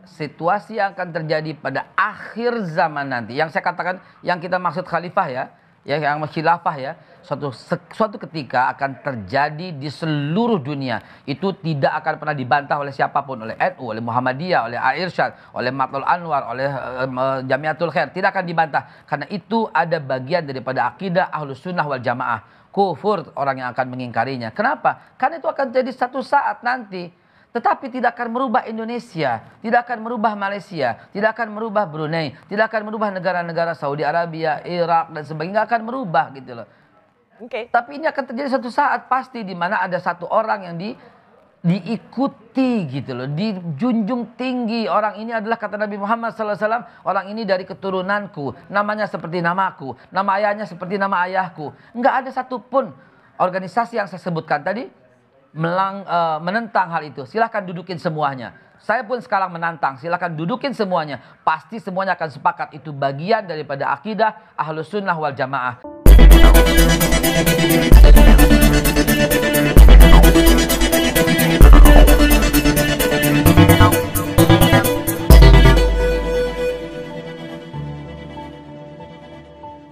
situasi yang akan terjadi pada akhir zaman nanti. Yang saya katakan, yang kita maksud khalifah ya, yang khilafah ya, suatu ketika akan terjadi di seluruh dunia. Itu tidak akan pernah dibantah oleh siapapun, oleh NU, oleh Muhammadiyah, oleh Al-Irsyad, oleh Matlul Anwar, oleh Jamiatul Khair. Tidak akan dibantah, karena itu ada bagian daripada akidah Ahlus Sunnah wal Jamaah. Kufur orang yang akan mengingkarinya. Kenapa? Karena itu akan jadi satu saat nanti. Tetapi tidak akan merubah Indonesia, tidak akan merubah Malaysia, tidak akan merubah Brunei, tidak akan merubah negara-negara Saudi Arabia, Irak dan sebagainya, nggak akan merubah gitu loh. Tapi ini akan terjadi satu saat pasti di mana ada satu orang yang diikuti gitu loh, dijunjung tinggi. Orang ini adalah, kata Nabi Muhammad SAW, orang ini dari keturunanku, namanya seperti namaku, nama ayahnya seperti nama ayahku. Nggak ada satupun organisasi yang saya sebutkan tadi menentang hal itu. Silahkan dudukin semuanya. Saya pun sekarang menantang, silahkan dudukin semuanya. Pasti semuanya akan sepakat itu bagian daripada akidah Ahlus Sunnah wal Jamaah.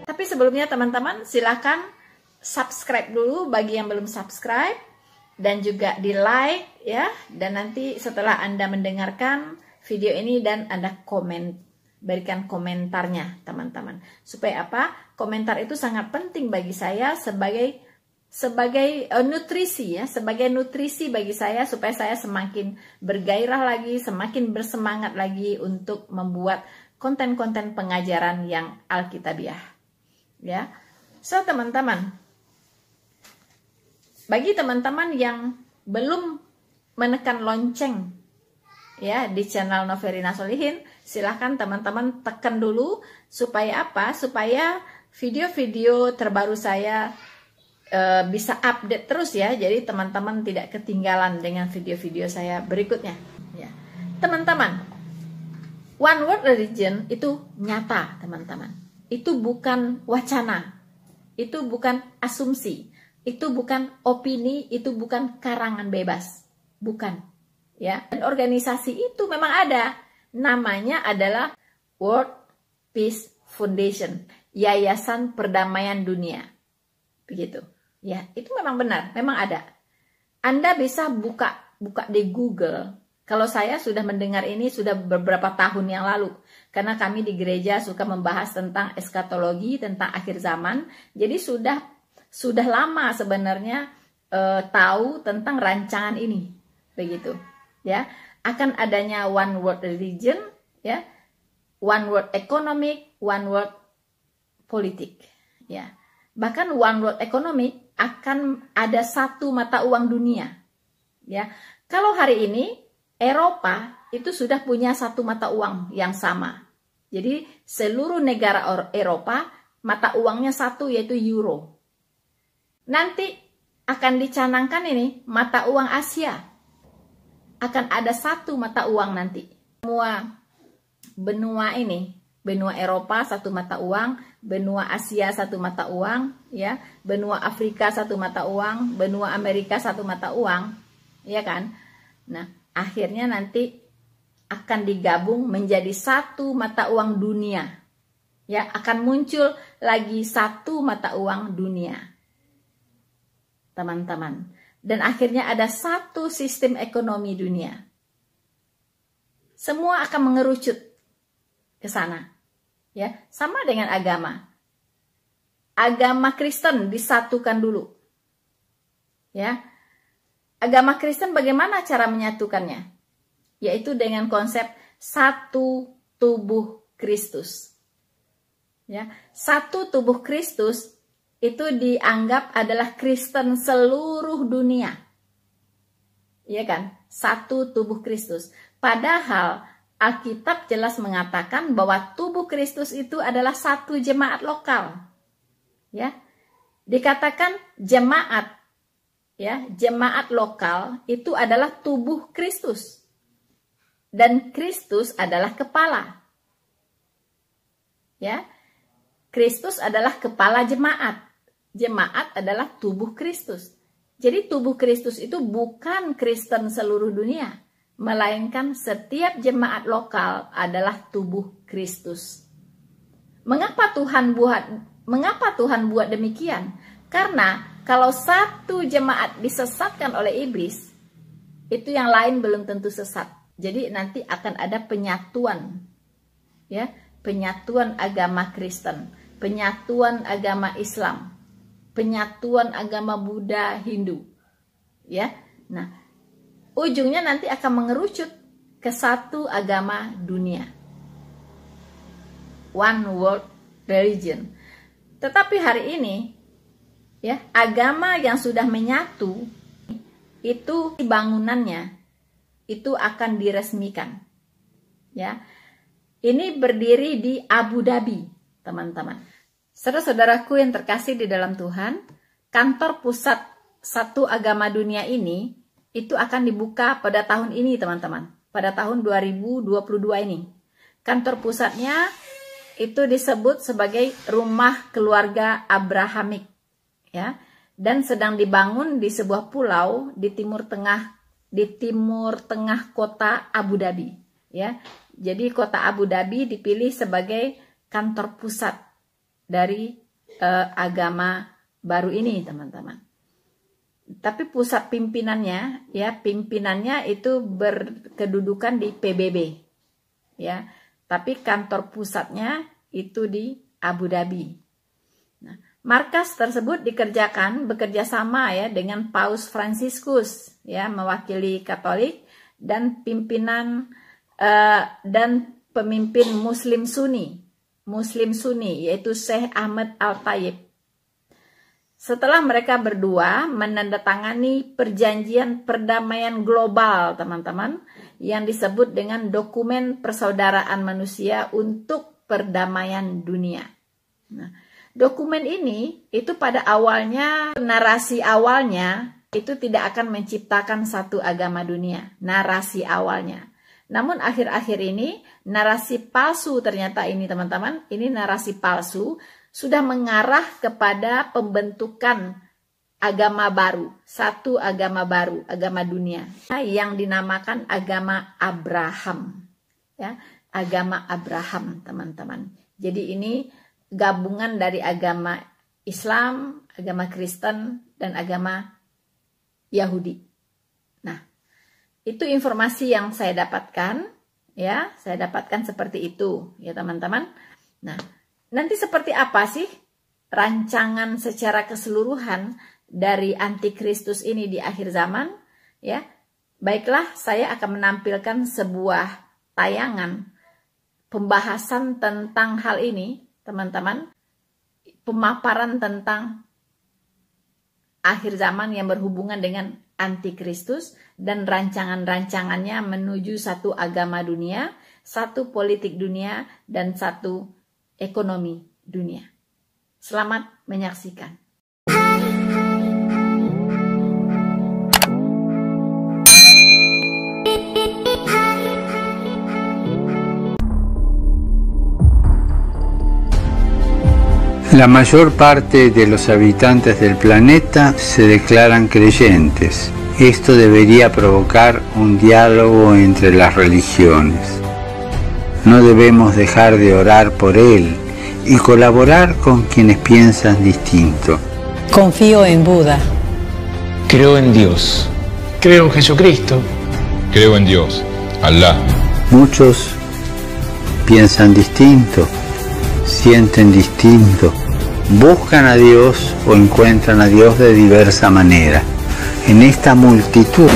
Tapi sebelumnya teman-teman, silahkan subscribe dulu bagi yang belum subscribe. Dan juga di like ya. Dan nanti setelah Anda mendengarkan video ini dan Anda berikan komentarnya teman-teman. Supaya apa? Komentar itu sangat penting bagi saya sebagai nutrisi ya. Sebagai nutrisi bagi saya supaya saya semakin bergairah lagi, semakin bersemangat lagi untuk membuat konten-konten pengajaran yang alkitabiah. Ya. So teman-teman, bagi teman-teman yang belum menekan lonceng ya di channel Noverina Solihin, silahkan teman-teman tekan dulu. Supaya apa? Supaya video-video terbaru saya bisa update terus ya. Jadi teman-teman tidak ketinggalan dengan video-video saya berikutnya ya. Teman-teman, One World Religion itu nyata teman-teman. Itu bukan wacana, itu bukan asumsi, itu bukan opini, itu bukan karangan bebas, bukan ya. Dan organisasi itu memang ada, namanya adalah World Peace Foundation, Yayasan Perdamaian Dunia, begitu ya. Itu memang benar, memang ada. Anda bisa buka di Google. Kalau saya sudah mendengar ini sudah beberapa tahun yang lalu, karena kami di gereja suka membahas tentang eskatologi, tentang akhir zaman. Jadi sudah lama sebenarnya tahu tentang rancangan ini, begitu ya. Akan adanya One World Religion ya, One World Economic, One World Politik ya. Bahkan One World Economic akan ada satu mata uang dunia ya. Kalau hari ini Eropa itu sudah punya satu mata uang yang sama. Jadi seluruh negara Eropa mata uangnya satu, yaitu euro. Nanti akan dicanangkan ini mata uang Asia. Akan ada satu mata uang nanti. Semua benua ini, benua Eropa satu mata uang, benua Asia satu mata uang, ya, benua Afrika satu mata uang, benua Amerika satu mata uang, ya kan? Nah, akhirnya nanti akan digabung menjadi satu mata uang dunia. Ya, akan muncul lagi satu mata uang dunia. Teman-teman, dan akhirnya ada satu sistem ekonomi dunia. Semua akan mengerucut ke sana, ya, sama dengan agama. Agama Kristen disatukan dulu, ya. Agama Kristen bagaimana cara menyatukannya? Yaitu dengan konsep satu tubuh Kristus, ya. Satu tubuh Kristus itu dianggap adalah Kristen seluruh dunia. Iya kan? Satu tubuh Kristus. Padahal Alkitab jelas mengatakan bahwa tubuh Kristus itu adalah satu jemaat lokal. Ya. Dikatakan jemaat, ya, jemaat lokal itu adalah tubuh Kristus. Dan Kristus adalah kepala. Ya. Kristus adalah kepala jemaat. Jemaat adalah tubuh Kristus. Jadi tubuh Kristus itu bukan Kristen seluruh dunia, melainkan setiap jemaat lokal adalah tubuh Kristus. Mengapa Tuhan buat demikian? Karena kalau satu jemaat disesatkan oleh iblis, itu yang lain belum tentu sesat. Jadi nanti akan ada penyatuan, ya, penyatuan agama Kristen, penyatuan agama Islam, penyatuan agama Buddha, Hindu, ya. Nah, ujungnya nanti akan mengerucut ke satu agama dunia, one world religion. Tetapi hari ini, ya, agama yang sudah menyatu itu bangunannya itu akan diresmikan, ya. Ini berdiri di Abu Dhabi, teman-teman. Saudara-saudaraku yang terkasih di dalam Tuhan, kantor pusat satu agama dunia ini itu akan dibuka pada tahun ini, teman-teman. Pada tahun 2022 ini. Kantor pusatnya itu disebut sebagai Rumah Keluarga Abrahamik, ya, dan sedang dibangun di sebuah pulau di timur tengah kota Abu Dhabi, ya. Jadi kota Abu Dhabi dipilih sebagai kantor pusat dari agama baru ini, teman-teman. Tapi pusat pimpinannya, ya, pimpinannya itu berkedudukan di PBB, ya. Tapi kantor pusatnya itu di Abu Dhabi. Nah, markas tersebut bekerja sama, ya, dengan Paus Fransiskus, ya, mewakili Katolik dan pimpinan dan pemimpin Muslim Sunni, yaitu Syekh Ahmad Al-Tayyib. Setelah mereka berdua menandatangani perjanjian perdamaian global, teman-teman, yang disebut dengan dokumen persaudaraan manusia untuk perdamaian dunia. Nah, dokumen ini itu pada awalnya, narasi awalnya itu tidak akan menciptakan satu agama dunia, narasi awalnya. Namun akhir-akhir ini narasi palsu ternyata ini, teman-teman, ini narasi palsu sudah mengarah kepada pembentukan agama baru, satu agama baru, agama dunia yang dinamakan agama Abraham, ya, agama Abraham, teman-teman. Jadi ini gabungan dari agama Islam, agama Kristen, dan agama Yahudi. Nah, itu informasi yang saya dapatkan, ya, saya dapatkan seperti itu, ya, teman-teman. Nah, nanti seperti apa sih rancangan secara keseluruhan dari antikristus ini di akhir zaman, ya? Baiklah, saya akan menampilkan sebuah tayangan pembahasan tentang hal ini, teman-teman. Pemaparan tentang akhir zaman yang berhubungan dengan antikristus dan rancangan-rancangannya menuju satu agama dunia, satu politik dunia, dan satu ekonomi dunia. Selamat menyaksikan. La mayor parte de los habitantes del planeta se declaran creyentes. Esto debería provocar un diálogo entre las religiones. No debemos dejar de orar por él y colaborar con quienes piensan distinto. Confío en Buda. Creo en Dios. Creo en Jesucristo. Creo en Dios, Alá. Muchos piensan distinto, sienten distinto, buscan a Dios o encuentran a Dios de diversa manera. En esta multitud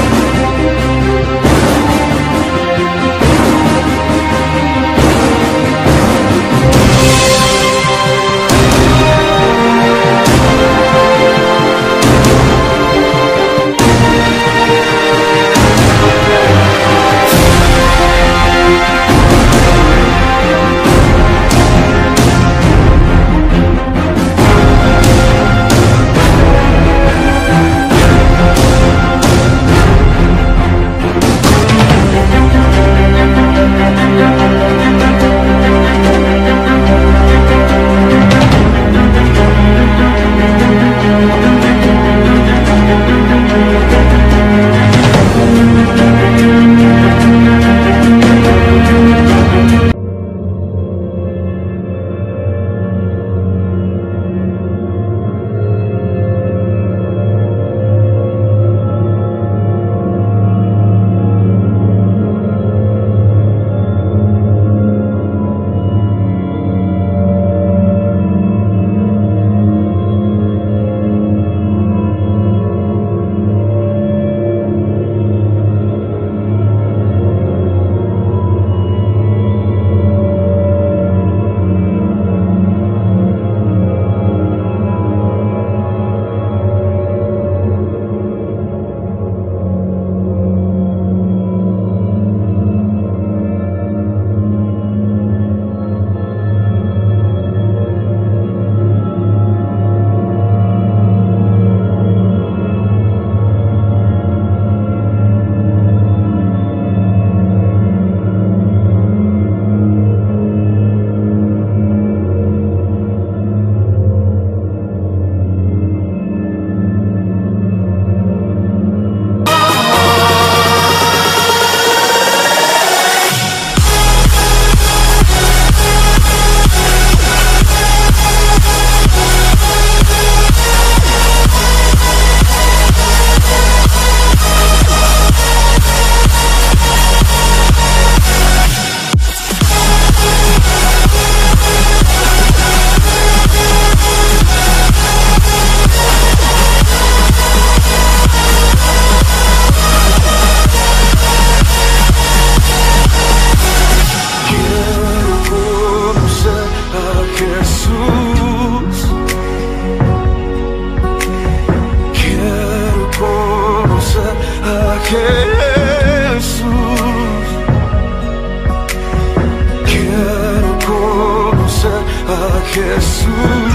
Jesús.